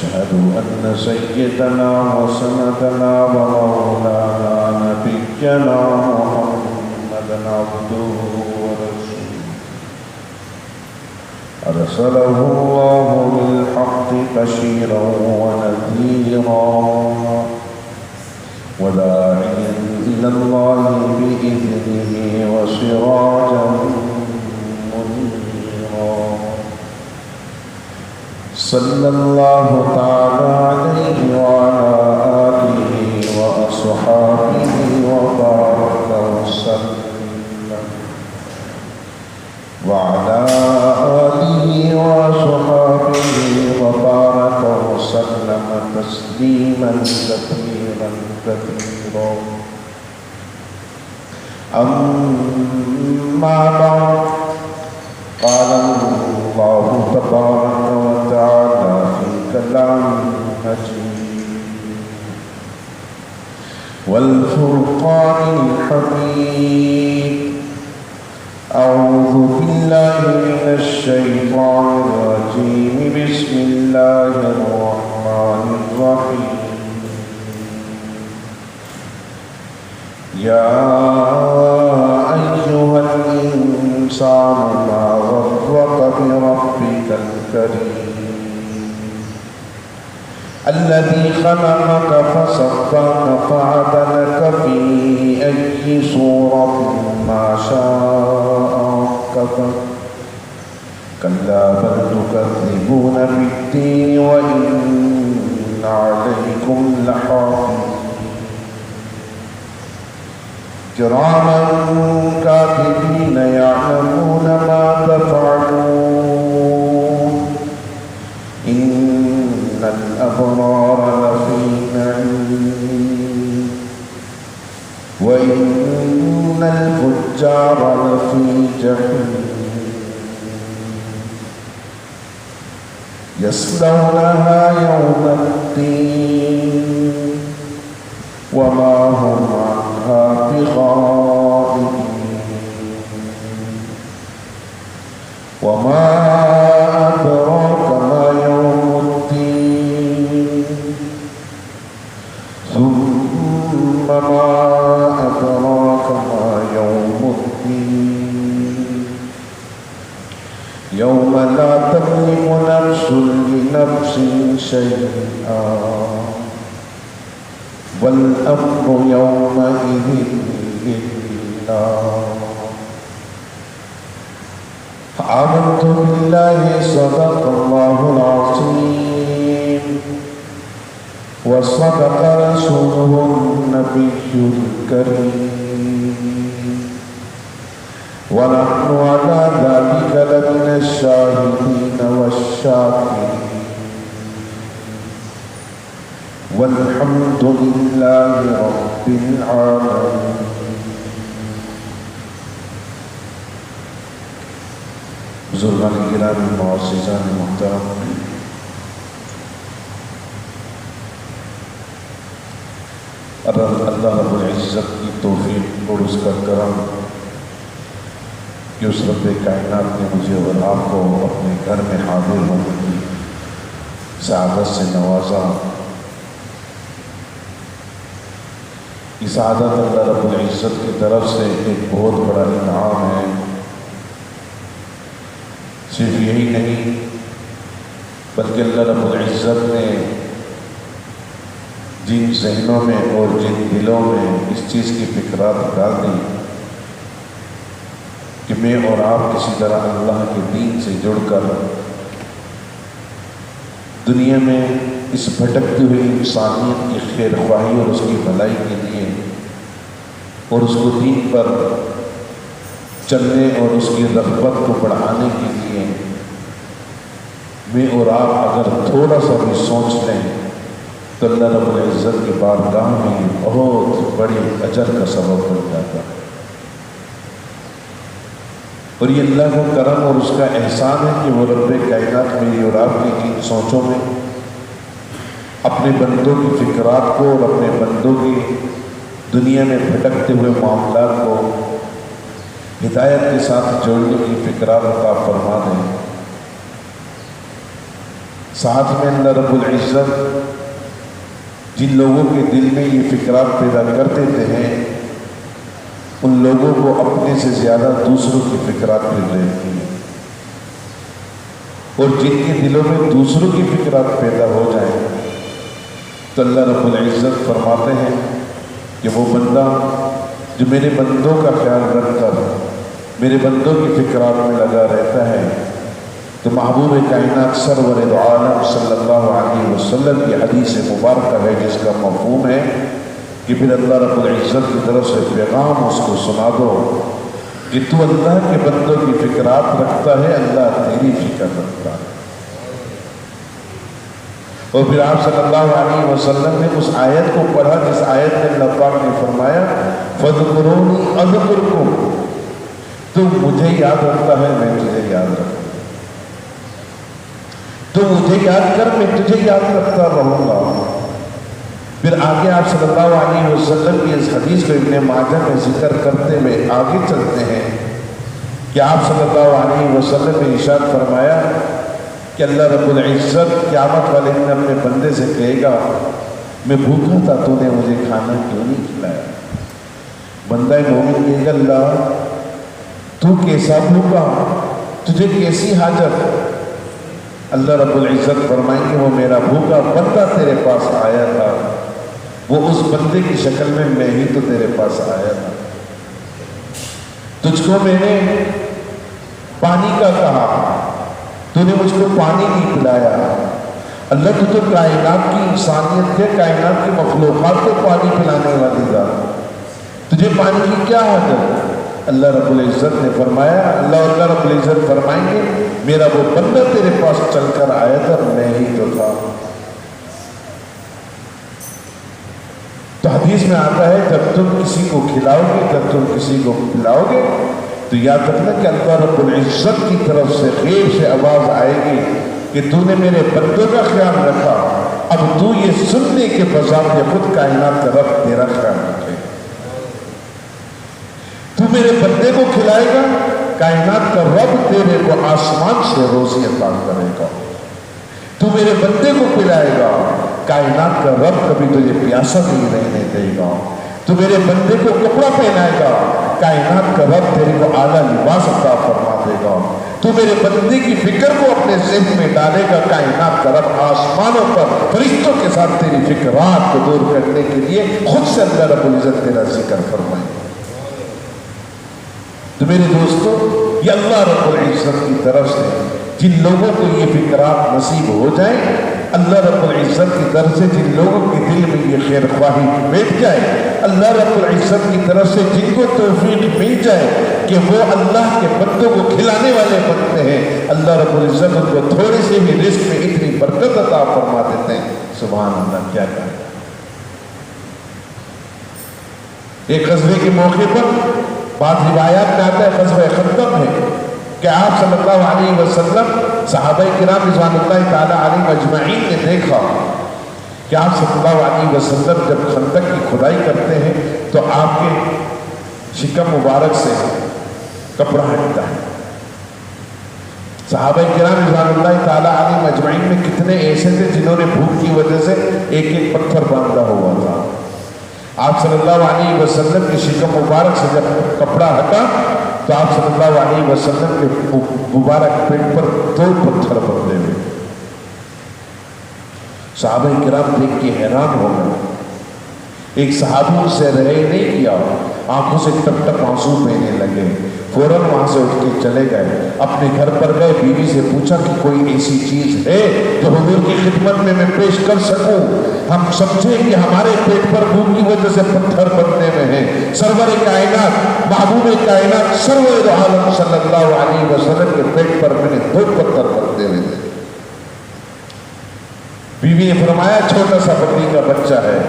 ونشهد أن سيدنا وسندنا ومولانا نبينا محمدا عبده ورسوله أرسله الله بالحق بشيرا ونذيرا وداعيا إلى الله بإذنه وسراجا منيرا صلى الله تعالى عليه وعلى آله وأصحابه وبارك وسلم وعلى آله وصحبه وبارك وسلم تسليما كثيرا كثيرا. أما بعد، قال الله تبارك وتعالى في كلامه المجيد والفرقان الحميد: أعوذ بالله من الشيطان الرجيم. بسم الله الرحمن الرحيم. يا أيها الإنسان ما غرك بربك الكريم الذي خلقك فسواك فعدلك في أي صورة ما شاء ركبك. كلا بل تكذبون بالدين وإن عليكم لحافظين كراما كاتبين يعلمون ما تفعلون. إن الأبرار لفي نعيم وإن الفجار لفي جحيم يصلونها يوم الدين وما هم عنها بغائبين. وما أدراك ما يوم الدين ثم ما أدراك ما يوم الدين يوم لا تملك نفس لنفس شيئا والأمر يومئذ لله. آمنت بالله صدق الله العظيم وصدق رسوله النبي الكريم ونحن على ذلك لمن الشاهدين والشاكرين والحمد لله رب العالمين. بزرگان گرامی، معززان محترم، اللہ رب العزت کی توفیق اور اس کا کرم کہ اس رب کائنات نے مجھے اور آپ کو اپنے گھر میں حاضر ہونے کی سعادت سے نوازا. اس عادت اللہ رب العزت کی طرف سے ایک بہت بڑا انعام ہے. صرف یہی نہیں بلکہ اللہ رب العزت نے جن ذہنوں میں اور جن دلوں میں اس چیز کی فکرات ڈال دی کہ میں اور آپ کسی طرح اللہ کے دین سے جڑ کر دنیا میں اس بھٹکتی ہوئی انسانیت کی خیر خواہی اور اس کی بھلائی کے لیے اور اس کو دین پر چلنے اور اس کی رغبت کو بڑھانے کے لیے میں اور آپ اگر تھوڑا سا بھی سوچ لیں تو اللہ رب العزت کی بارگاہ میں بہت بڑی اجر کا سبب بن جاتا ہے. اور یہ اللہ کا کرم اور اس کا احسان ہے کہ وہ رب کائنات میری اور آپ کی ان سوچوں میں اپنے بندوں کی فکرات کو اور اپنے بندوں کی دنیا میں بھٹکتے ہوئے معاملات کو ہدایت کے ساتھ جوڑنے کی فکرات عطا فرما دیں. ساتھ میں اللہ رب العزت جن لوگوں کے دل میں یہ فکرات پیدا کر دیتے ہیں ان لوگوں کو اپنے سے زیادہ دوسروں کی فکرات پھر رہتی ہیں، اور جن کے دلوں میں دوسروں کی فکرات پیدا ہو جائیں تو اللہ رب العزت فرماتے ہیں کہ وہ بندہ جو میرے بندوں کا خیال رکھ کر میرے بندوں کی فکرات میں لگا رہتا ہے تو محبوب کائنات سرور عالم صلی اللہ علیہ وسلم کی حدیث مبارکہ ہے جس کا مفہوم ہے کہ پھر اللہ رب العزت کی طرف سے پیغام اس کو سنا دو کہ تو اللہ کے بندوں کی فکرات رکھتا ہے، اللہ تیری فکر رکھتا ہے۔ اور پھر آپ صلی اللہ علیہ وسلم نے اس آیت کو پڑھا جس آیت میں اللہ پاک نے فرمایا فَاذْكُرُونِي أَذْكُرْكُمْ، تو مجھے یاد رکھتا ہے میں تجھے یاد رکھتا ہوں، تو مجھے یاد کر میں تجھے یاد رکھتا رہوں گا۔ پھر آگے آپ صلی اللہ علیہ وسلم کی اس حدیث کو ابن ماجہ میں ذکر کرتے ہوئے آگے چلتے ہیں کہ آپ صلی اللہ علیہ وسلم نے ارشاد فرمایا کہ اللہ رب العزت قیامت والے دن اپنے بندے سے کہے گا میں بھوکا تھا تو نے مجھے کھانا کیوں نہیں کھلایا؟ بندہ مومن کہے گا اللہ تو کیسا بھوکا، تجھے کیسی حاجت؟ اللہ رب العزت فرمائیں گے وہ میرا بھوکا بندہ تیرے پاس آیا تھا، وہ اس بندے کی شکل میں ہی تو تیرے پاس آیا تھا، تجھ کو میں نے پانی کا کہا تو نے مجھ کو پانی نہیں پلایا۔ اللہ تو کائنات کی انسانیت کے کائنات کی مخلوقات کو پانی پلانے والی ذات، تجھے پانی کی کیا حاجت؟ اللہ رب العزت نے فرمایا اللہ رب العزت فرمائیں گے میرا وہ بندہ تیرے پاس چل کر آیا تھا میں ہی تو تھا۔ تو حدیث میں آتا ہے جب تم کسی کو کھلاؤ گے جب تم کسی کو پلاؤ گے تو یاد رکھنا کہ اللہ رب العزت کی طرف سے غیب سے آواز آئے گی کہ تو نے میرے بندوں کا خیال رکھا، اب تو یہ سننے کے بذات خود کائنات کا رب تیرا خیال رکھے۔ تو میرے بندے کو کھلائے گا، کائنات کا رب تیرے کو آسمان سے روزی عطا کرے گا۔ تو میرے بندے کو پلائے گا، کائنات کا رب کبھی تجھے پیاسا نہیں رہنے دے گا۔ تو میرے بندے کو کپڑا پہنائے گا، کائنات کا رب تیرے کو اعلیٰ لباس عطا فرما دے گا۔ تو میرے بندے کی فکر کو اپنے ذہن میں ڈالے گا، کائنات کا رب آسمانوں پر فرشتوں کے ساتھ تیری فکرات کو دور کرنے کے لیے خود سے اللہ رب العزت تیرا ذکر فرمائے گا۔ تو میرے دوستو یہ اللہ رب العزت کی طرف سے جن لوگوں کو یہ فکرات نصیب ہو جائیں، اللہ رب العزت کی طرف سے جن لوگوں کے دل میں یہ خیر خواہی بیٹھ جائے، اللہ رب العزت کی طرف سے جن کو توفیق مل جائے کہ وہ اللہ کے بندوں کو کھلانے والے بنتے ہیں، اللہ رب العزت ان کو تھوڑے سے بھی رزق میں اتنی برکت عطا فرما دیتے ہیں۔ سبحان اللہ، کیا کہنا۔ ایک غزوے کے موقع پر بعض روایات میں آتا ہے غزوہ خندق ہے کہ آپ صلی اللہ علیہ وسلم صحابہ کرام رضوان اللہ تعالیٰ علیہ اجمعین نے دیکھا کہ آپ صلی اللہ علیہ وسلم جب خندق کی کھدائی کرتے ہیں تو آپ کے شکم مبارک سے کپڑا ہٹتا ہے۔ صحابہ کرام رضوان اللہ تعالیٰ علیہ اجمعین میں کتنے ایسے تھے جنہوں نے بھوک کی وجہ سے ایک ایک پتھر باندھا ہوا تھا۔ آپ صلی اللہ علیہ وسلم کے شکم مبارک سے جب کپڑا ہٹا تو آپ صلی اللہ علیہ وسلم کے مبارک پیٹ پر 2 پتھر بندھے ہوئے۔ صحابہ کرام دیکھ کے حیران ہو گئے۔ ایک صحابی سے رہے نہیں کیا، آنکھوں سے ٹپ ٹپ آنسو بہنے لگے، فوراً وہاں سے اٹھ کے چلے گئے، اپنے گھر پر گئے، بیوی سے پوچھا کہ کوئی ایسی چیز ہے جو حضور کی خدمت میں پیش کر سکوں، ہم سمجھیں کہ ہمارے پیٹ پر بھوک کی وجہ سے پتھر بننے میں ہیں۔ سرور کائنات محبوب کائنات سرور عالم صلی اللہ علیہ وسلم کے پیٹ پر میں نے 2 پتھر بنتے ہوئے تھے۔ بیوی نے فرمایا چھوٹا سا بکری کا بچہ ہے،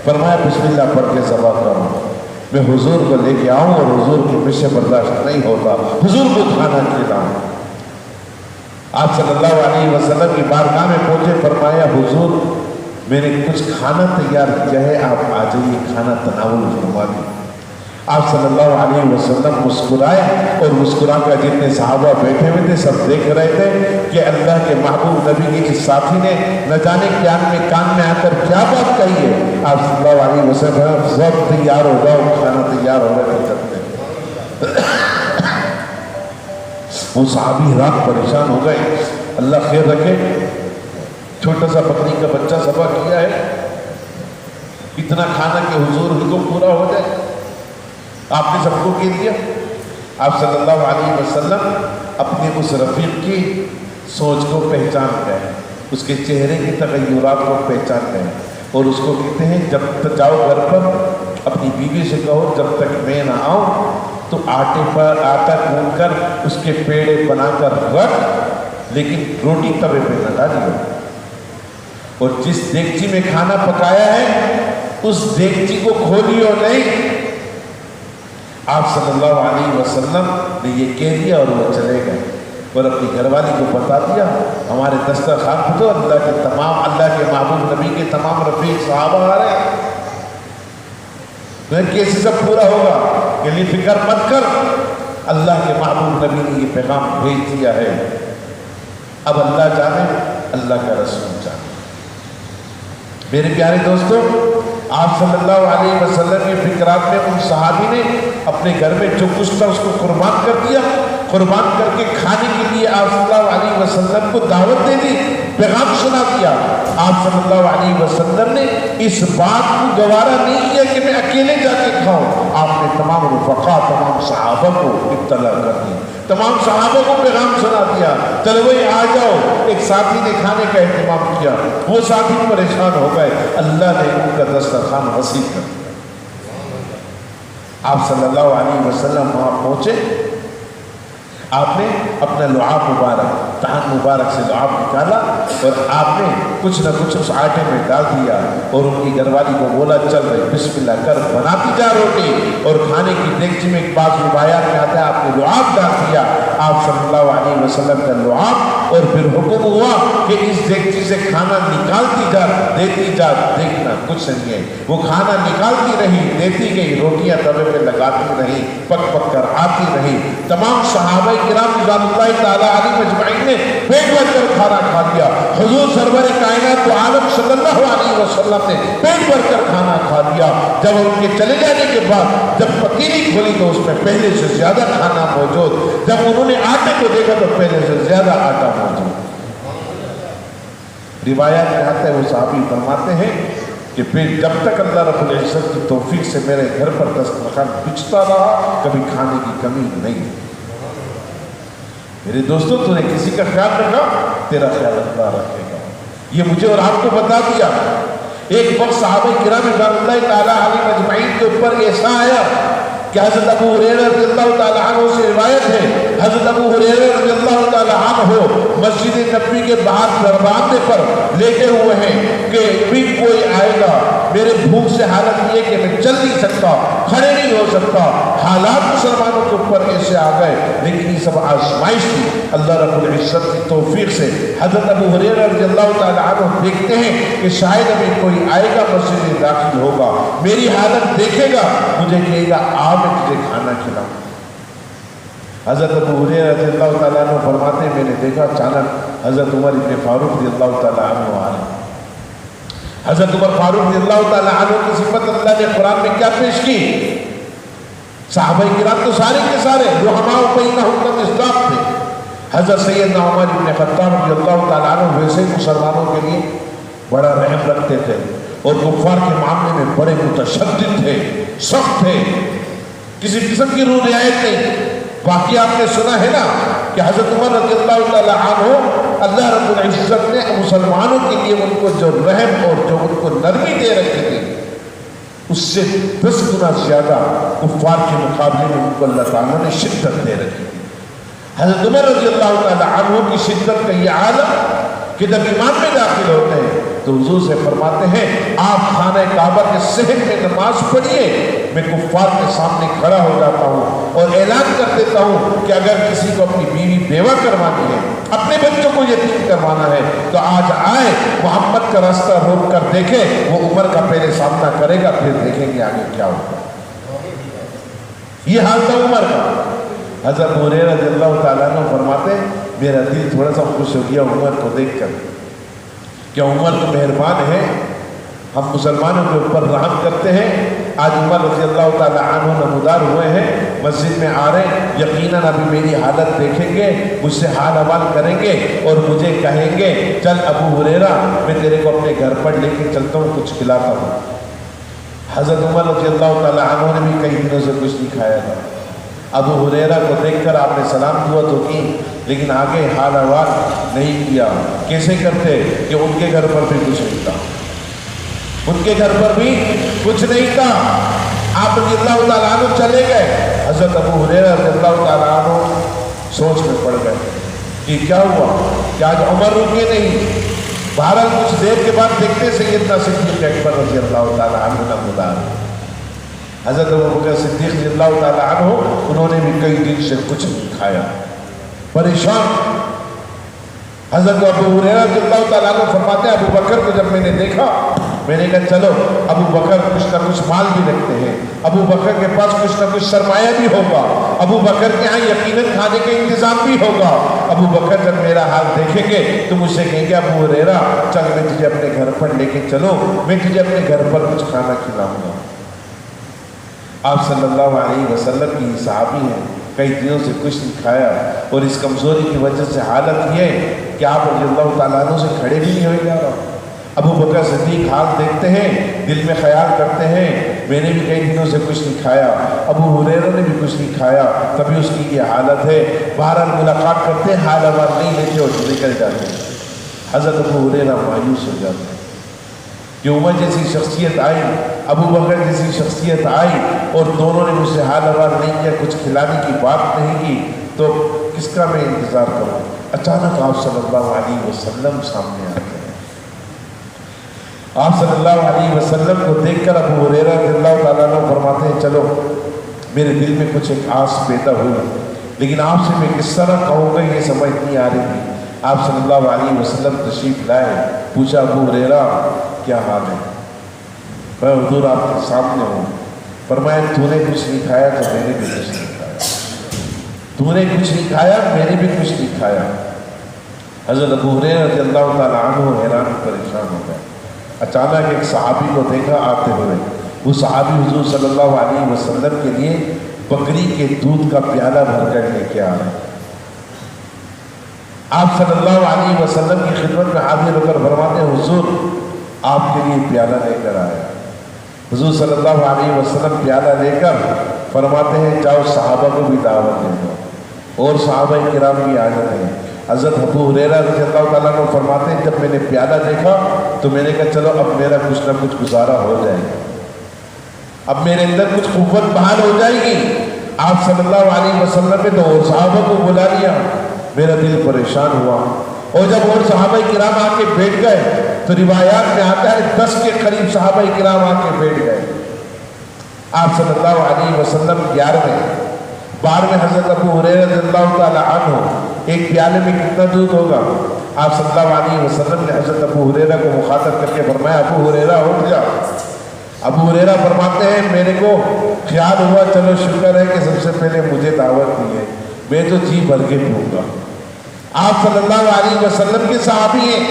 فرمایا بسم اللہ پڑھ کے ذبح کرو، میں حضور کو لے کے آؤں اور حضور کی مجھ سے برداشت نہیں ہوتا، حضور کو کھانا کھلاؤں۔ آپ صلی اللہ علیہ وسلم کی بارگاہ میں پہنچے، فرمایا حضور میں نے کچھ کھانا تیار کیا ہے، آپ آ جائیے کھانا تناول فرما دیں۔ آپ صلی اللہ علیہ وسلم مسکرائے اور مسکرا کر جتنے صحابہ بیٹھے ہوئے تھے سب دیکھ رہے تھے کہ اللہ کے محبوب نبی کے اس ساتھی نے نہ جانے کان میں آ کر کیا بات کہی ہے۔ آپ صلی اللہ علیہ وسلم سب تیار ہو جاؤ، کھانا تیار ہو رہا ہے چلتے۔ وہ صحابی رات پریشان ہو گئے، اللہ خیر رکھے، چھوٹا سا بکری کا بچہ ذبح کیا ہے، اتنا کھانا کہ حضور حکم پورا ہو جائے، آپ نے سب کو کہہ دیا۔ آپ صلی اللہ علیہ وسلم اپنے اس رفیق کی سوچ کو پہچان گئے، اس کے چہرے کی تغیرات کو پہچان گئے اور اس کو کہتے ہیں جب تک جاؤ گھر پر اپنی بیوی سے کہو جب تک میں نہ آؤں تو آٹے پر آٹا گوندھ کر اس کے پیڑے بنا کر رکھ، لیکن روٹی توے پہ نہ ڈالیو، اور جس دیگچی میں کھانا پکایا ہے اس دیگچی کو کھولیو نہیں۔ آپ صلی اللہ علیہ وسلم نے یہ کہہ دیا اور وہ چلے گئے اور اپنی گھر والی کو بتا دیا ہمارے دسترخوان پہ تو اللہ کے محبوب نبی کے تمام رفیق صحابہ آ رہے ہیں، کیسے سب پورا ہوگا، کہ لیے فکر مت کر، اللہ کے محبوب نبی نے یہ پیغام بھیج دیا ہے، اب اللہ جانے اللہ کا رسول جانے۔ میرے پیارے دوستوں، آپ صلی اللہ علیہ وسلم کے فکرات میں ان صحابی نے اپنے گھر میں جو کچھ تھا اس کو قربان کر دیا، قربان کر کے کھانے کے لیے آپ صلی اللہ علیہ وسلم کو دعوت دے دی، پیغام سنا دیا۔ آپ صلی اللہ علیہ وسلم نے اس بات کو گوارا نہیں کیا کہ میں اکیلے جا کے کھاؤں، آپ نے تمام رفقا، تمام صحابہ کو اطلاع کر دی، تمام صحابہ کو پیغام سنا دیا، چلو بھائی آ جاؤ۔ ایک ساتھی نے کھانے کا اہتمام کیا، وہ ساتھی پریشان ہو گئے، اللہ نے ان کا دسترخوان وسیع کر دیا۔ آپ صلی اللہ علیہ وسلم وہاں پہنچے، آپ نے اپنا لعاب مبارک، دہن مبارک سے لعاب نکالا اور آپ نے کچھ نہ کچھ اس آٹے میں ڈال دیا اور ان کی گھر والی کو بولا چل رہی بسم اللہ کر بناتی جا روٹی، اور کھانے کی دیگچی میں ایک بعض روایات میں آتا ہے آپ نے لعاب ڈال دیا، آپ صلی اللہ علیہ وسلم کا لعاب، اور پھر حکم ہوا کہ اس دیگچی سے کھانا نکالتی جا، دیتی جا، دیکھنا کچھ نہیں ہے، وہ کھانا نکالتی رہی، دیتی گئی، روٹیاں توے پہ لگاتی رہی، پک پک کر آتی رہی۔ تمام صحابہ کرام رضوان اللہ تعالیٰ علیہ مجمعین نے پیٹ بھر کر کھانا کھا لیا، حضور سرور کائنات و عالم صلی اللہ علیہ وسلم نے پیٹ بھر کر کھانا کھا لیا۔ جب ان کے چلے جانے کے بعد جب پتیلی کھولی تو اس میں پہلے سے زیادہ کھانا موجود، جب انہوں نے آٹے کو دیکھا تو پہلے سے زیادہ آٹا موجود۔ روایات میں آتا ہے وہ صحابی فرماتے ہیں کہ پھر جب تک اللہ رب العزت کی توفیق سے میرے گھر پر دسترخوان بچھتا رہا کبھی کھانے کی کمی نہیں۔ میرے دوستوں، تو نے کسی کا خیال رکھا، تیرا خیال اللہ رکھے گا، یہ مجھے اور آپ کو بتا دیا۔ ایک وقت صحابہ کرام رضوان اللہ تعالیٰ علیہ مجمعین کے اوپر ایسا آیا کہ حضرت ابو ہریرہ رضی اللہ تعالیٰ عنہ سے روایت ہے، حضرت ابو ہریرہ رضی اللہ تعالیٰ عنہ مسجد نبوی کے باہر دروازے پر لیٹے ہوئے ہیں کہ بھی کوئی آئے گا، میرے بھوک سے حالت یہ کہ میں چل نہیں سکتا، کھڑے نہیں ہو سکتا۔ حالات مسلمانوں کے اوپر ایسے آ گئے، لیکن یہ سب آزمائش تھی اللہ رب العزت کی توفیق سے۔ حضرت ابو ہریرہ رضی اللہ تعالیٰ عنہ دیکھتے ہیں کہ شاید ابھی کوئی آئے گا، مسجد میں داخل ہوگا، میری حالت دیکھے گا، مجھے کہے گا آ میں تجھے کھانا کھلاؤں۔ حضرت ابو ہریرہ رضی اللہ تعالیٰ عنہ فرماتے ہیں میں نے دیکھا اچانک حضرت عمر ابن فاروق رضی اللہ تعالیٰ عنہ آ رہے۔ حضرت عمر فاروق رضی اللہ تعالیٰ عنہ کی صفت اللہ نے قرآن میں کیا پیش کی؟ صحابہ کرام تو سارے کے سارے رحماء بینہم کالمصداق تھے۔ حضرت سیدنا عمر بن خطاب رضی اللہ تعالیٰ عنہ ویسے مسلمانوں کے لیے بڑا رحم رکھتے تھے اور کفار کے معاملے میں بڑے متشدد تھے، سخت تھے، کسی قسم کی روح رعایت نہیں۔ باقی آپ نے سنا ہے نا کہ حضرت عمر رضی اللہ تعالیٰ عنہ اللہ رب العزت نے مسلمانوں کے لیے ان کو جو رحم اور جو ان کو نرمی دے رکھی تھی اس سے 10 گنا زیادہ کفار کے مقابلے میں ان کو اللہ تعالیٰ نے شدت دے رکھی تھی۔ حضرت عمر رضی اللہ تعالیٰ عنہ کی شدت کا یہ عالم کہ جب ایمان میں داخل ہوتے ہیں تو حضور سے فرماتے ہیں آپ خانہ کعبہ کے صحن میں نماز پڑھیے، میں کفار کے سامنے کھڑا ہو جاتا ہوں اور اعلان کر دیتا ہوں کہ اگر کسی کو اپنی بیوی بیوہ کروانی ہے، اپنے بچوں کو یتیم کروانا ہے تو آج آئے، محمد کا راستہ روک کر دیکھے، وہ عمر کا پہلے سامنا کرے گا، پھر دیکھیں گے آگے کیا ہوگا۔ یہ حال تھا عمر کا۔ حضرت ابو ہریرہ رضی اللہ تعالیٰ عنہ فرماتے میرا دل تھوڑا سا خوش ہو گیا عمر کو دیکھ کر، کیا عمر تو مہربان ہے، ہم مسلمانوں کے اوپر رحم کرتے ہیں۔ آج عمر رضی اللہ تعالیٰ عنہ نمودار ہوئے ہیں، مسجد میں آ رہے ہیں، یقیناً ابھی میری حالت دیکھیں گے، مجھ سے حال حوال کریں گے اور مجھے کہیں گے چل ابو ہریرہ میں تیرے کو اپنے گھر پر لے کے چلتا ہوں، کچھ کھلاتا ہوں۔ حضرت عمر رضی اللہ تعالیٰ عنہ نے بھی کئی دنوں سے کچھ نہیں کھایا تھا۔ ابو ہریرہ کو دیکھ کر آپ نے سلام دعا تو کی، لیکن آگے حال حوال نہیں کیا۔ کیسے کرتے کہ ان کے گھر پر بھی کچھ نہیں تھا، ان کے گھر پر بھی کچھ نہیں تھا۔ آپ رضی اللہ تعالیٰ عنہ چلے گئے، حضرت ابو ہریرہ رضی اللہ تعالیٰ عنہ سوچ میں پڑ گئے کہ کیا ہوا، کہ آج عمر رکے نہیں۔ بہرحال کچھ دیر کے بعد دیکھتے سیدنا صدیق اکبر رضی اللہ تعالیٰ عنہ نمودار، حضرت ابو بکر صدیق رضی اللہ تعالیٰ عنہ، انہوں نے بھی کئی دن سے کچھ نہیں کھایا، پریشان۔ حضرت ابو ہریرہ رضی اللہ تعالیٰ عنہ فرماتے ہیں ابو بکر کو جب میں نے دیکھا، میں نے کہا چلو ابو بکر کچھ نہ کچھ مال بھی رکھتے ہیں، ابو بکر کے پاس کچھ نہ کچھ سرمایہ بھی ہوگا، ابو بکر کے ہاں یقیناً کھانے کا انتظام بھی ہوگا۔ ابو بکر جب میرا حال دیکھیں گے تو مجھ سے کہیں گے ابو ہریرہ چل میں تجھے اپنے گھر پر لے کے چلو، میں تجھے اپنے گھر پر کچھ کھانا کھلاؤں گا۔ آپ صلی اللہ علیہ وسلم کی صحابی ہیں، کئی دنوں سے کچھ نہیں کھایا، اور اس کمزوری کی وجہ سے حالت یہ ہے کہ آپ رضی اللہ تعالیٰ عنہ سے کھڑے بھی نہیں ہوئے جا رہا۔ ابو بکر صدیق حال دیکھتے ہیں، دل میں خیال کرتے ہیں میں نے بھی کئی دنوں سے کچھ نہیں کھایا، ابو ہریرہ نے بھی کچھ نہیں کھایا، تبھی اس کی یہ حالت ہے۔ بہرحال ملاقات کرتے ہیں، حال حوال نہیں لیتے اور نکل جاتے ہیں۔ حضرت ابو ہریرہ مایوس ہو جاتے ہیں کہ عمر جیسی شخصیت آئی، ابو بکر جیسی شخصیت آئی، اور دونوں نے مجھ سے حال حوال نہیں کیا، کچھ کھلانے کی بات نہیں کی، تو کس کا میں انتظار کروں۔ اچانک آپ صلی اللہ علیہ وسلم سامنے آتے ہیں۔ آپ صلی اللہ علیہ وسلم کو دیکھ کر ابو ہریرہ رضی اللہ تعالیٰ عنہ فرماتے ہیں چلو میرے دل میں کچھ ایک آس پیدا ہوئی، لیکن آپ سے میں کس طرح کہوں گا یہ سمجھ نہیں آ رہی تھی۔ آپ صلی اللہ علیہ وسلم تشریف لائے، پوچھا ابو ہریرہ کیا حال ہے؟ میں حضور آپ کے سامنے ہوں۔ فرمایا تو نے کچھ نہیں کھایا تو میں نے بھی کچھ نہیں کھایا، تو نے کچھ نہیں کھایا میں نے بھی کچھ نہیں کھایا۔ حضرت ابو ہریرہ رضی اللہ تعالیٰ عنہ حیران پریشان ہو گئے۔ اچانک ایک صحابی کو دیکھا آتے ہوئے، وہ صحابی حضور صلی اللہ علیہ وسلم کے لیے بکری کے دودھ کا پیالہ بھر کر لے کے آ رہے ہیں۔ آپ صلی اللہ علیہ وسلم کی خدمت میں حاضر ہو کر فرماتے ہیں حضور آپ کے لیے پیالہ لے کر آیا۔ حضور صلی اللہ علیہ وسلم پیالہ لے کر فرماتے ہیں جاؤ صحابہ کو بھی دعوت دے دو، اور صحابہ کرام بھی آ جاتے ہیں۔ حضرت ابو ہریرہ رضی اللہ تعالیٰ عنہ فرماتے ہیں جب میں نے پیالہ دیکھا تو میں نے کہا چلو اب میرا کچھ نہ کچھ گزارا ہو جائے گا، اب میرے اندر کچھ قوت بحال ہو جائے گی۔ آپ صلی اللہ علیہ وسلم نے تو اور صحابہ کو بلا لیا، میرا دل پریشان ہوا، اور جب اور صحابہ کرام آ کے بیٹھ گئے تو روایات میں آتا ہے 10 کے قریب صحابہ کرام آ کے بیٹھ گئے۔ آپ صلی اللہ علیہ وسلم 12ویں حضرت ابو ہریرہ رضی اللہ تعالیٰ عنہ ایک پیالے میں کتنا دودھ ہوگا؟ آپ صلی اللہ علیہ وسلم نے حضرت ابو ہریرہ کو مخاطب کر کے فرمایا ابو ہریرہ اٹھ جا۔ ابو ہریرہ فرماتے ہیں میرے کو خیال ہوا چلو شکر ہے کہ سب سے پہلے مجھے دعوت دی ہے، میں تو جی بھر کے پیوں گا۔ آپ صلی اللہ علیہ وسلم کے صحابی ہیں،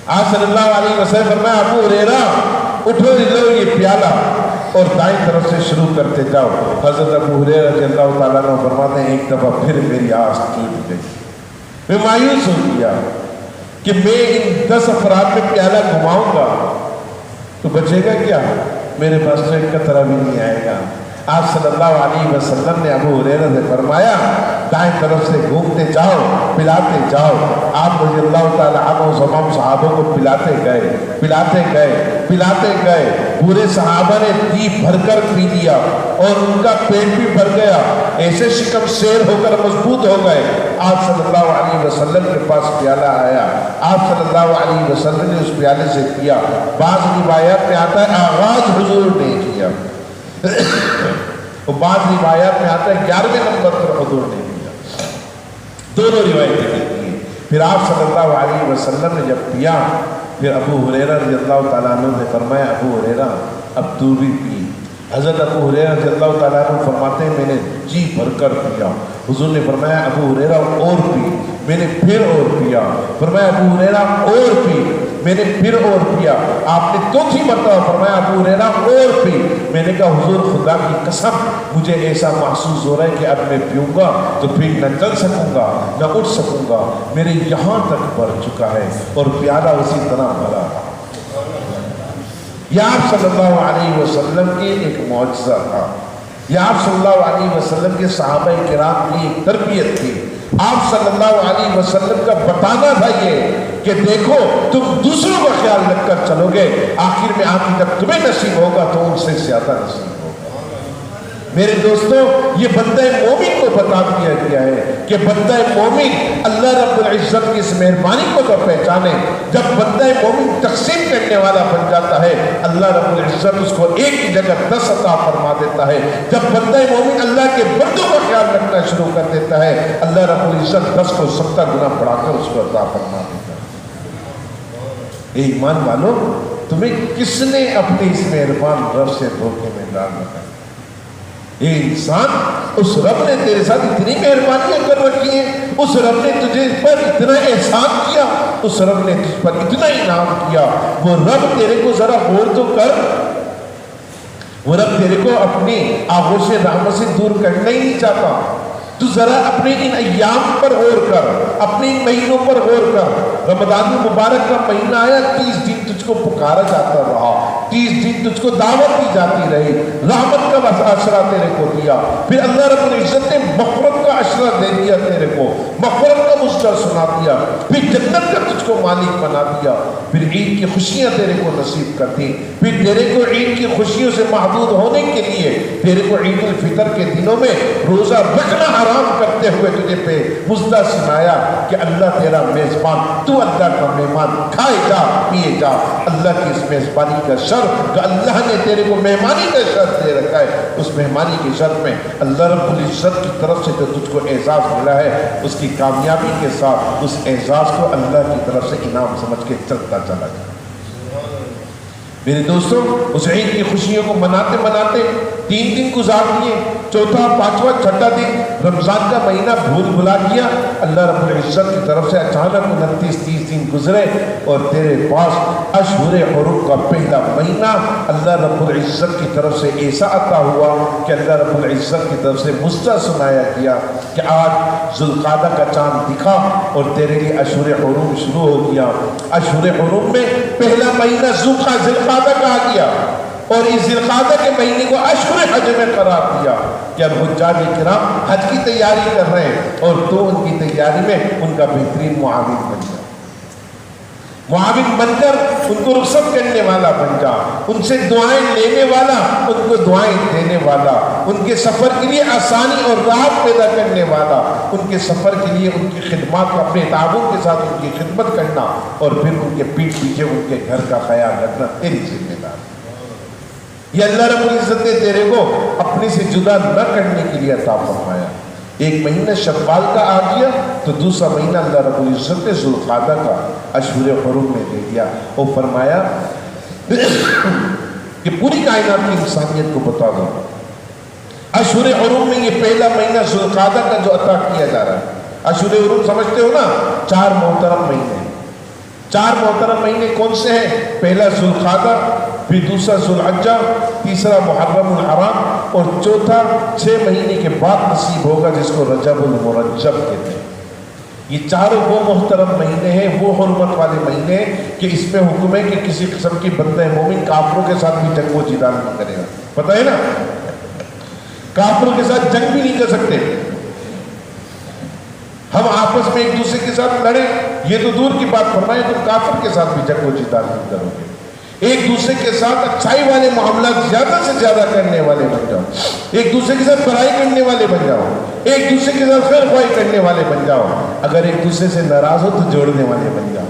آپ صلی اللہ علیہ وسلم فرمایا ابو ہریرہ اٹھو لو یہ پیالہ، اور دائیں طرف سے شروع کرتے جاؤ۔ حضرت ابو ہریرہ رضی اللہ تعالیٰ عنہ فرماتے ہیں ایک دفعہ پھر میری آس ٹوٹ گئی، میں مایوس ہو گیا کہ میں ان 10 افراد میں پیالہ گھماؤں گا تو بچے گا کیا، میرے پاس تو ایک قطرہ بھی نہیں آئے گا۔ آپ صلی اللہ علیہ وسلم نے ابو ہریرہ سے فرمایا دائیں طرف سے گھومتے جاؤ پلاتے جاؤ۔ آپ رضی اللہ تعالیٰ عنہ تمام صحابوں کو پلاتے گئے پلاتے گئے پلاتے گئے، پورے صحابہ نے جی بھر کر پی لیا اور ان کا پیٹ بھی بھر گیا، ایسے شکم سیر ہو کر مضبوط ہو گئے۔ آپ صلی اللہ علیہ وسلم کے پاس پیالہ آیا، آپ صلی اللہ علیہ وسلم نے اس پیالے سے پیا۔ بعض روایات میں آتا ہے آغاز حضور نے کیا، اور بعض روایات میں آتا ہے 11ویں نمبر پر حضور نے کیا، دونوں روایتیں لکھی ہیں۔ پھر آپ صلی اللہ علیہ وسلم نے جب پیا، پھر ابو ہریرہ رضی اللہ تعالیٰ عنہ نے فرمایا ابو ہریرہ اب تو بھی پی۔ حضرت ابو ہریرہ رضی اللہ تعالیٰ عنہ فرماتے ہیں میں نے جی بھر کر پیا. حضور نے فرمایا ابو ہریرہ اور پی. میں نے پھر اور پیا. فرمایا ابو ہریرہ اور پی. میں نے پھر اور پیا. آپ نے چوتھی مرتبہ فرمایا ابو ہریرہ اور پی. میں نے کہا حضور خدا کی قسم مجھے ایسا محسوس ہو رہا ہے کہ اب میں پیوں گا تو پھر نہ چل سکوں گا نہ اٹھ سکوں گا. میرے یہاں تک بھر چکا ہے اور پیالہ اسی طرح بھرا. یہ آپ صلی اللہ علیہ وسلم کے ایک معجزہ تھا. یہ آپ صلی اللہ علیہ وسلم کے صحابہ کرام کی ایک تربیت تھی. آپ صلی اللہ علیہ وسلم کا بتانا تھا یہ کہ دیکھو تم دوسروں کا خیال رکھ کر چلو گے آخر میں آخر جب تمہیں نصیب ہوگا تو ان سے زیادہ نصیب ہوگا. میرے دوستو یہ بندہ مومن کو بتا دیا گیا ہے کہ بندہ مومن اللہ رب العزت کی اس مہربانی کو تو پہچانے. جب بندہ مومن تقسیم کرنے والا بن جاتا ہے اللہ رب العزت اس کو ایک ہی جگہ 10 عطا فرما دیتا ہے. جب بندہ مومن اللہ کے بندوں کا خیال رکھنا شروع کر دیتا ہے اللہ رب العزت 10 کو 70 گنا بڑھا کر اس کو عطا فرما دیتا ہے. اے ایمان والو تمہیں کس نے اپنے اس مہربان رب سے دھوکے میں ڈال رکھا ہے؟ اے انسان اس رب نے تیرے ساتھ اتنی مہربانیاں کر رکھی ہیں. اس رب نے تجھے پر اتنا احسان کیا. اس رب نے تجھ پر اتنا انعام کیا. وہ رب تیرے کو ذرا غور تو کر. وہ رب تیرے کو اپنی آغوش رحمت سے دور کرنا ہی نہیں چاہتا. تو ذرا اپنے ان ایام پر غور کر, اپنے ان مہینوں پر غور کر. رمضان المبارک کا مہینہ آیا 30 دن تجھ کو پکارا جاتا رہا, 30 دن تجھ کو دعوت دی جاتی رہی, رحمت کا عشرہ تیرے کو دیا. پھر اللہ رب العزت نے مغفرت کا عشرہ دے دیا تیرے کو, مغفرت کا مشکل سنا دیا. پھر جنت کا تجھ کو مالک بنا دیا. پھر عید کی خوشیاں تیرے کو نصیب کر دی. پھر تیرے کو عید کی خوشیوں سے محدود ہونے کے لیے تیرے کو عید الفطر کے دنوں میں روزہ رکھنا حرام کرتے ہوئے تجھے پہ مزدہ سنایا کہ اللہ تیرا میزبان, تو اللہ کا مہمان, کھائے جا پیے جا. اللہ کی اس میزبانی کا شرط کہ اللہ نے تیرے کو مہمانی کا شرط دے رکھا ہے, اس مہمانی کی شرط میں اللہ رب العزت کی طرف سے جو تجھ کو اعزاز ملا ہے اس کی کامیابی کے ساتھ اس اعزاز کو اللہ کی طرف سے انعام سمجھ کے چلتا چلا جائے. میرے دوستوں اس عید کی خوشیوں کو مناتے مناتے 3 دن گزار دیے. چوتھا, پانچواں, چھٹا دن رمضان کا مہینہ بھول بھلا گیا. اللہ رب العزت کی طرف سے اچانک 29-30 دن گزرے اور تیرے پاس اشہر حرم کا پہلا مہینہ اللہ رب العزت کی طرف سے ایسا عطا ہوا کہ اللہ رب العزت کی طرف سے مستہ سنایا گیا کہ آج ذوالقعدہ کا چاند دکھا اور تیرے لیے اشہر حرم شروع ہو گیا. اشہر حرم میں پہلا مہینہ ذوالقعدہ کا آ گیا اور اس ذوالقعدہ کے مہینے کو اشہر حج میں قرار دیا کہ اب حجاج کرام حج کی تیاری کر رہے ہیں اور تو ان کی تیاری میں ان کا بہترین معاون بن جا. معاون بن کر ان کو رخصت کرنے والا بن جا, ان سے دعائیں لینے والا, ان کو دعائیں دینے والا, ان کے سفر کے لیے آسانی اور راحت پیدا کرنے والا, ان کے سفر کے لیے ان کی خدمات کو اپنے تعاون کے ساتھ ان کی خدمت کرنا اور پھر ان کے پیٹ پیچھے ان کے گھر کا خیال رکھنا تیری ذمہ داری. یہ اللہ رب العزت نے تیرے کو اپنے سے جدا نہ کرنے کے لیے عطا فرمایا. ایک مہینہ شوال کا آ گیا تو دوسرا مہینہ اللہ رب العزت نے ذوالقعدہ کا اشہر حرم میں دے دیا اور فرمایا کہ پوری کائنات کی انسانیت کو بتا دو اشہر حرم میں یہ پہلا مہینہ ذوالقعدہ کا جو عطا کیا جا رہا ہے. اشہر حرم سمجھتے ہو نا, 4 محترم مہینے. 4 محترم مہینے کون سے ہیں؟ پہلا ذوالقعدہ, پھر دوسرا ذوالحجہ, تیسرا محرم الحرام اور چوتھا 6 مہینے کے بعد نصیب ہوگا جس کو رجب المرجب کہتے ہیں. یہ چاروں وہ محترم مہینے ہیں, وہ حرمت والے مہینے ہیں کہ اس میں حکم ہے کہ کسی قسم کی بندہ مومن کافروں کے ساتھ بھی جنگ و جدال نہیں کرے گا. پتہ ہے نا, کافروں کے ساتھ جنگ بھی نہیں کر سکتے. ہم آپس میں ایک دوسرے کے ساتھ لڑیں یہ تو دور کی بات, فرمائے تم کافر کے ساتھ بھی جنگ و جدال نہیں کرو گے. ایک دوسرے کے ساتھ اچھائی والے معاملات زیادہ سے زیادہ کرنے والے بن جاؤ, ایک دوسرے کے ساتھ برائی کرنے والے بن جاؤ, ایک دوسرے کے ساتھ خیر خواہی کرنے والے بن جاؤ. اگر ایک دوسرے سے ناراض ہو تو جوڑنے والے بن جاؤ,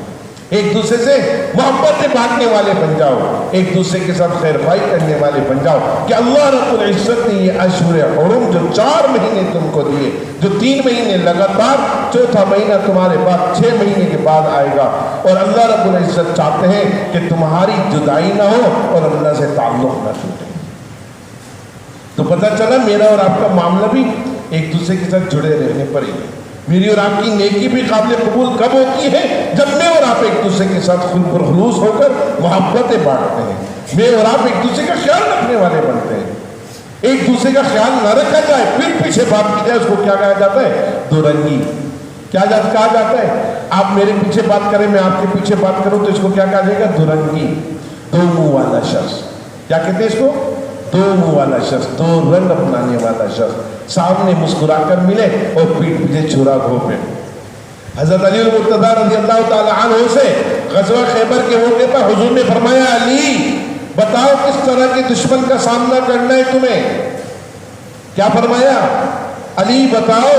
ایک دوسرے سے محبت بانٹنے والے بن جاؤ, ایک دوسرے کے ساتھ خیر خواہی کرنے والے بن جاؤ. کہ اللہ رب العزت نے یہ اشہر حرم جو 4 مہینے تم کو دیے, جو 3 مہینے لگاتار, چوتھا مہینہ تمہارے بعد 6 مہینے کے بعد آئے گا. اور اللہ رب العزت چاہتے ہیں کہ تمہاری جدائی نہ ہو اور اللہ سے تعلق نہ ٹوٹے. تو پتہ چلا میرا اور آپ کا معاملہ بھی ایک دوسرے کے ساتھ جڑے رہنے پر ہی ہے۔ میری اور آپ کی نیکی بھی قابل قبول کب ہوتی ہے؟ جب میں اور آپ ایک دوسرے کے ساتھ پرخلوص ہو کر محبتیں بانٹتے ہیں، میں اور آپ ایک دوسرے کا خیال رکھنے والے بنتے ہیں۔ ایک دوسرے کا خیال نہ رکھا جائے پھر پیچھے بات کی جائے، اس کو کیا کہا جاتا ہے؟ دو رنگی۔ کیا کہا جاتا ہے؟ آپ میرے پیچھے بات کریں، میں آپ کے پیچھے بات کروں تو اس کو کیا کہا جائے گا؟ دو رنگی، دو منہ والا شخص۔ کیا کہتے ہیں اس کو؟ دو منہ والا شخص، دو رنگ اپنانے والا شخص، سامنے مسکرا کر ملے اور پیٹھ پیچھے چھرا گھوپے۔ حضرت علی المرتضیٰ رضی اللہ تعالی عنہ سے غزوہ خیبر کے موقع پر حضور نے فرمایا، علی بتاؤ کس طرح کے دشمن کا سامنا کرنا ہے تمہیں؟ کیا فرمایا؟ علی بتاؤ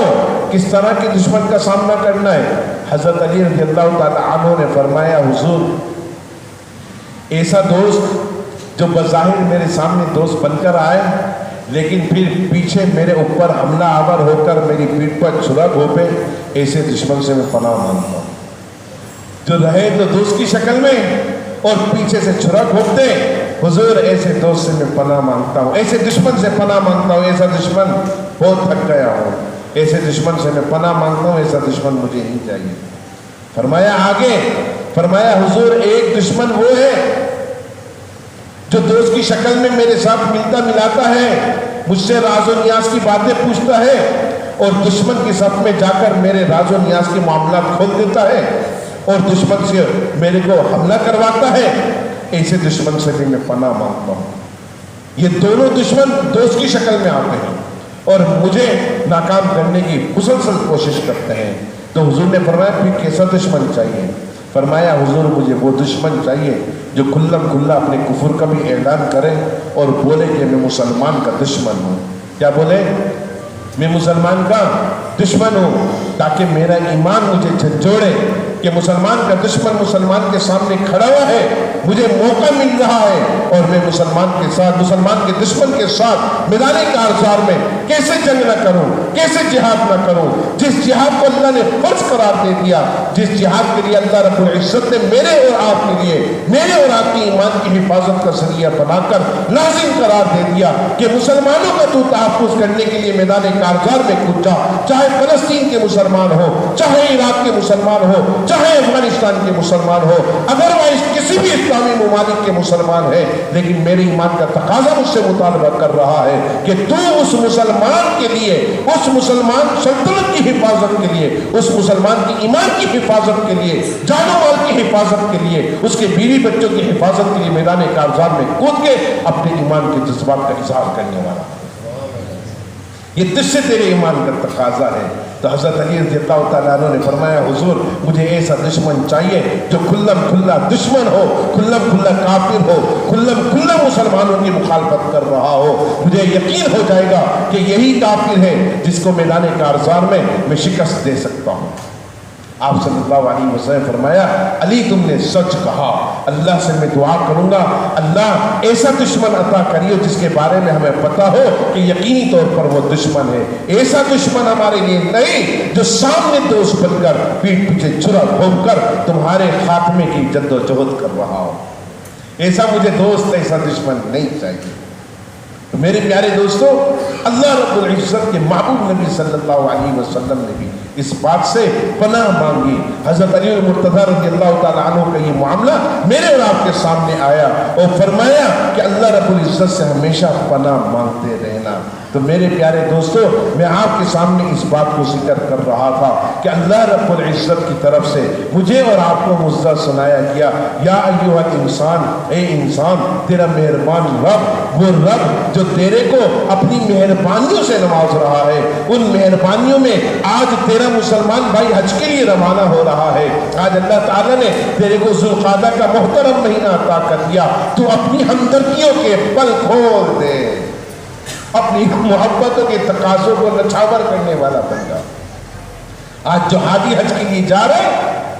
کس طرح کے دشمن کا سامنا کرنا ہے؟ حضرت علی رضی اللہ تعالی عنہ نے فرمایا، حضور ایسا دوست جو بظاہر میرے سامنے دوست بن کر آئے لیکن پھر پیچھے میرے اوپر حملہ آور ہو کر میری پیٹھ پر چھرا گھوپے، ایسے دشمن سے میں پناہ مانگتا ہوں۔ جو رہے تو دوست کی شکل میں اور پیچھے سے چھرا گھوپتے، حضور ایسے دوست سے میں پناہ مانگتا ہوں، ایسے دشمن سے پناہ مانگتا ہوں۔ ایسا دشمن بہت تھک گیا ہوں، ایسے دشمن سے میں پناہ مانگتا ہوں، ایسا دشمن مجھے نہیں چاہیے۔ فرمایا آگے، فرمایا حضور ایک دشمن وہ ہے جو دوست کی شکل میں میرے ساتھ ملتا ملاتا ہے، مجھ سے راز و نیاز کی باتیں پوچھتا ہے اور دشمن کی صف میں جا کر میرے راز و نیاز کے معاملات کھول دیتا ہے اور دشمن سے میرے کو حملہ کرواتا ہے، ایسے دشمن سے بھی میں پناہ مانگتا ہوں۔ یہ دونوں دشمن دوست کی شکل میں آتے ہیں اور مجھے ناکام کرنے کی مسلسل کوشش کرتے ہیں۔ تو حضور نے فرمایا پھر کیسا دشمن چاہیے؟ فرمایا حضور مجھے وہ دشمن چاہیے جو کھلم کھلا اپنے کفر کا بھی اعلان کرے اور بولے کہ میں مسلمان کا دشمن ہوں۔ کیا بولے؟ میں مسلمان کا دشمن ہوں، تاکہ میرا ایمان مجھے جھنجھوڑے کہ مسلمان کا دشمن مسلمان کے سامنے کھڑا ہوا ہے، مجھے موقع مل رہا ہے اور میں مسلمان کے ساتھ، مسلمان کے دشمن کے ساتھ میدان کارزار میں کیسے جنگ نہ کروں، کیسے جہاد نہ کروں۔ جس جہاد کو اللہ نے فرض قرار دے دیا، جس جہاد کے لیے اللہ رب العزت نے میرے اور آپ کے لیے، میرے اور آپ کی ایمان کی حفاظت کا ذریعہ بنا کر لازم قرار دے دیا کہ مسلمانوں کا تو تحفظ کرنے کے لیے میدان کارزار میں کود جا، چاہے فلسطین کے مسلمان ہو، چاہے عراق کے مسلمان ہو، چاہے افغانستان کے مسلمان ہو، اگر وہ کسی بھی اسلامی ممالک کے مسلمان ہے، لیکن میرے ایمان کا تقاضا مجھ سے مطالبہ کر رہا ہے کہ تو اس مسلمان کے لیے، اس مسلمان سلطنت کی حفاظت کے لیے، اس مسلمان کی ایمان کی حفاظت کے لیے، جان و مال کی حفاظت کے لیے، اس کے بیوی بچوں کی حفاظت کے لیے میدان کارزار میں کود کے اپنے ایمان کے جذبات کا اظہار کرنے والا۔ یہ تجھ سے تیرے ایمان کا تقاضا ہے۔ تو حضرت علی رضی اللہ تعالیٰ عنہ نے فرمایا حضور مجھے ایسا دشمن چاہیے جو کھلم کھلا دشمن ہو، کھلم کھلا کافر ہو، کھلم کھلا مسلمانوں کی مخالفت کر رہا ہو۔ مجھے یقین ہو جائے گا کہ یہی کافر ہے جس کو میدان کارزار میں شکست دے سکتا ہوں۔ آپ صلی اللہ علیہ وسلم فرمایا علی تم نے سچ کہا، اللہ سے میں دعا کروں گا اللہ ایسا دشمن عطا کریو جس کے بارے میں ہمیں پتا ہو کہ یقینی طور پر وہ دشمن ہے، ایسا دشمن ہمارے لیے نہیں جو سامنے دوست بن کر پیٹھ پیچھے چھرا گھوم کر تمہارے خاتمے کی جد و جہد کر رہا ہو۔ ایسا مجھے دوست، ایسا دشمن نہیں چاہیے۔ تو میرے پیارے دوستو، اللہ رب العزت کے محبوب نبی صلی اللہ علیہ وسلم نے بھی اس بات سے پناہ مانگی۔ حضرت علی المرتضیٰ رضی اللہ تعالیٰ عنہ کا یہ معاملہ میرے اور آپ کے سامنے آیا اور فرمایا کہ اللہ رب العزت سے ہمیشہ پناہ مانگتے رہنا۔ تو میرے پیارے دوستو، میں آپ کے سامنے اس بات کو ذکر کر رہا تھا کہ اللہ رب العزت کی طرف سے مجھے اور آپ کو مزدہ سنایا گیا، یا ایھا الانسان، اے انسان، تیرا مہربان رب، وہ رب جو تیرے کو اپنی مہربانیوں سے نواز رہا ہے، ان مہربانیوں میں آج تیرا مسلمان بھائی حج کے لیے روانہ ہو رہا ہے۔ آج اللہ تعالیٰ نے تیرے کو ذوالقعدہ کا محترم مہینہ عطا کر دیا، تو اپنی ہمدردیوں کے پل کھول دے، اپنی محبتوں کے تقاضوں کو نچھاور کرنے والا بن جا۔ آج جو حاجی حج کے لیے جا رہے،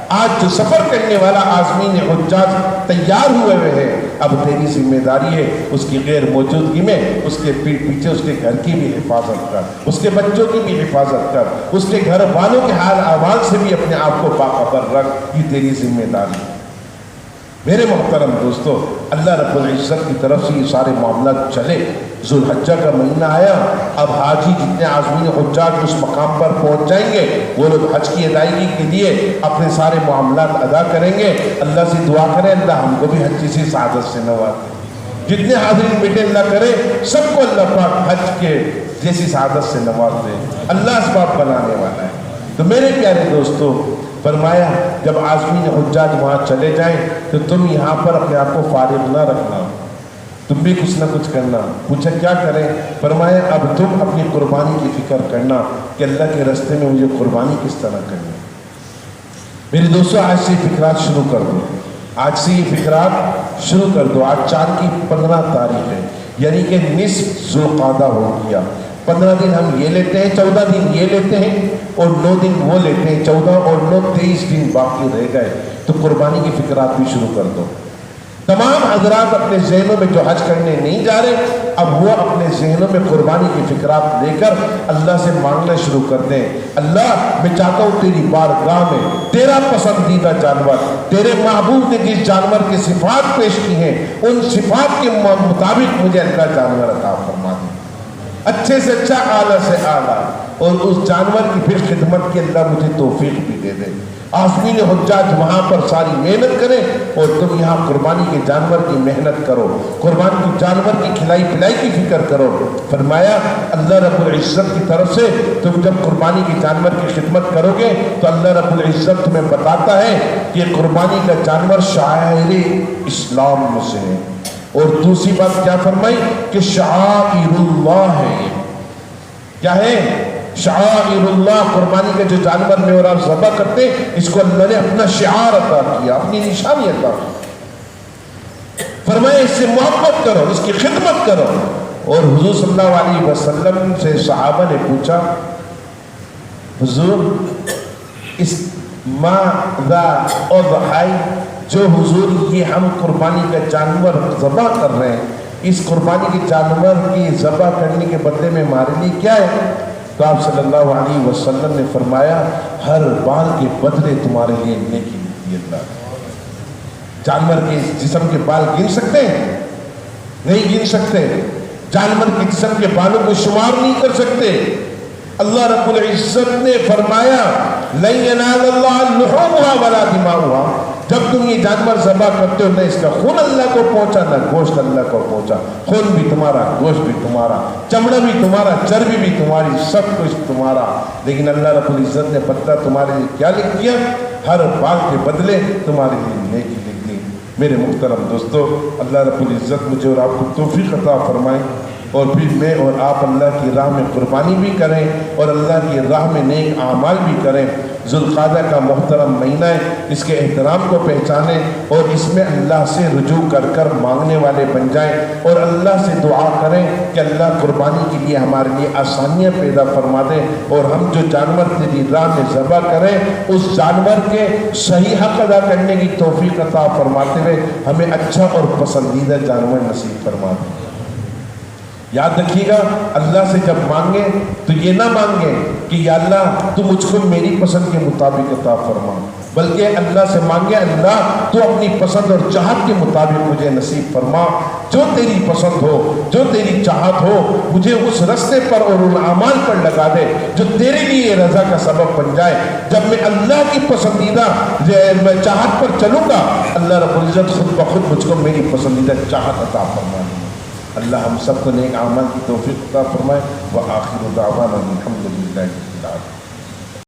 آج جو سفر کرنے والا آزمین حجاج تیار ہوئے ہیں، اب تیری ذمہ داری ہے اس کی غیر موجودگی میں اس کے پیچھے اس کے گھر کی بھی حفاظت کر، اس کے بچوں کی بھی حفاظت کر، اس کے گھر والوں کے حال احوال سے بھی اپنے آپ کو باخبر رکھ۔ یہ تیری ذمہ داری ہے۔ میرے محترم دوستو، اللہ رب العزت کی طرف سے یہ سارے معاملات چلے۔ ذوالحجہ کا مہینہ آیا، اب حاجی جتنے عازمین حجاج اس مقام پر پہنچ جائیں گے، وہ لوگ حج کی ادائیگی کے لیے اپنے سارے معاملات ادا کریں گے۔ اللہ سے دعا کریں اللہ ہم کو بھی حج کی سعادت سے نوازے۔ جتنے حاضرین بیٹے اللہ کرے سب کو اللہ پاک حج کے جیسی سعادت سے نواز دے۔ اللہ اسباب بنانے والا ہے۔ تو میرے پیارے دوستو، فرمایا جب عازمین حجاج وہاں چلے جائیں تو تم یہاں پر اپنے آپ کو فارغ نہ رکھنا، تم بھی کچھ نہ کچھ کرنا۔ پوچھا کیا کریں؟ فرمایا اب تم اپنی قربانی کی فکر کرنا کہ اللہ کے راستے میں مجھے قربانی کس طرح کرنی۔ میرے دوستو آج سے فکرات شروع کر دو، آج سے یہ فکرات شروع کر دو۔ آج چاند کی 15 تاریخ ہے، یعنی کہ نصف ذوالقعدہ ہو گیا۔ 15 دن ہم یہ لیتے ہیں، 14 دن یہ لیتے ہیں اور 9 دن وہ لیتے ہیں۔ 14 اور 9 23 دن باقی رہ گئے، تو قربانی کی فکرات بھی شروع کر دو۔ تمام حضرات اپنے ذہنوں میں جو حج کرنے نہیں جا رہے، اب وہ اپنے ذہنوں میں قربانی کی فکرات لے کر اللہ سے مانگنا شروع کر دیں۔ اللہ میں چاہتا ہوں تیری بارگاہ میں تیرا پسندیدہ جانور، تیرے محبوب نے جس جانور کی صفات پیش کی ہیں ان صفات کے مطابق مجھے اللہ جانور عطا فرما دے، اچھے سے اچھا، اعلیٰ سے اعلیٰ، اور اس جانور کی پھر خدمت کی اللہ مجھے توفیق بھی دے دے۔ عازمین حجاج وہاں پر ساری محنت کریں اور تم یہاں قربانی کے جانور کی محنت کرو، قربانی کے جانور کی کھلائی پلائی کی فکر کرو۔ فرمایا اللہ رب العزت کی طرف سے تم جب قربانی کے جانور کی خدمت کرو گے تو اللہ رب العزت تمہیں بتاتا ہے کہ قربانی کا جانور شعائر اسلام میں سے ہے۔ اور دوسری بات کیا فرمائی کہ شعائر اللہ ہے۔ کیا ہے؟ شعائر اللہ، قربانی کا جو جانور میں اور آپ ذبح کرتے اس کو اللہ نے اپنا شعار عطا کیا، اپنی نشانی عطا کی۔ فرمایا اس سے محبت کرو، اس کی خدمت کرو۔ اور حضور صلی اللہ علیہ وسلم سے صحابہ نے پوچھا حضور اس ماذا اضحی، جو حضور یہ ہم قربانی کا جانور ذبح کر رہے ہیں، اس قربانی کے جانور کی ذبح کرنے کے بدلے میں ہمارے لیے کیا ہے؟ تو آپ صلی اللہ علیہ وسلم نے فرمایا ہر بال کے بدلے تمہارے لیے نیکی ملتی ہے۔ اللہ جانور کے جسم کے بال گن سکتے ہیں؟ نہیں گن سکتے۔ جانور کے جسم کے بالوں کو شمار نہیں کر سکتے۔ اللہ رب العزت نے فرمایا لن ینال اللہ لحومها ولا دماؤها، جب تم یہ جانور ذبح کرتے ہو نہ اس کا خون اللہ کو پہنچا نہ گوشت اللہ کو پہنچا۔ خون بھی تمہارا، گوشت بھی تمہارا، چمڑا بھی تمہارا، چربی بھی تمہاری، سب کچھ تمہارا، لیکن اللہ رب العزت نے بدلہ تمہارے لیے کیا لکھ دیا؟ ہر بال کے بدلے تمہارے لیے نیکی لکھ دی۔ میرے محترم دوستو، اللہ رب العزت مجھے اور آپ کو توفیق عطا فرمائے اور پھر میں اور آپ اللہ کی راہ میں قربانی بھی کریں اور اللہ کی راہ میں نیک اعمال بھی کریں۔ ذوالقعدہ کا محترم مہینہ ہے، اس کے احترام کو پہچانیں اور اس میں اللہ سے رجوع کر کر مانگنے والے بن جائیں اور اللہ سے دعا کریں کہ اللہ قربانی کے لیے ہمارے لیے آسانیاں پیدا فرما دیں اور ہم جو جانور تیری راہ میں ذبح کریں اس جانور کے صحیح حق ادا کرنے کی توفیق عطا فرماتے ہوئے ہمیں اچھا اور پسندیدہ جانور نصیب فرما دیں۔ یاد رکھیے گا اللہ سے جب مانگیں تو یہ نہ مانگیں کہ یا اللہ تو مجھ کو میری پسند کے مطابق عطا فرما، بلکہ اللہ سے مانگے اللہ تو اپنی پسند اور چاہت کے مطابق مجھے نصیب فرما، جو تیری پسند ہو، جو تیری چاہت ہو، مجھے اس رستے پر اور ان اعمال پر لگا دے جو تیرے لیے رضا کا سبب بن جائے۔ جب میں اللہ کی پسندیدہ میں چاہت پر چلوں گا اللہ رب العزت خود بخود مجھ کو میری پسندیدہ چاہت عطا فرما دے۔ اللہ ہم سب کو نیک اعمال کی توفیق عطا فرمائے۔ وآخر دعوانا الحمدللہ رب العالمین۔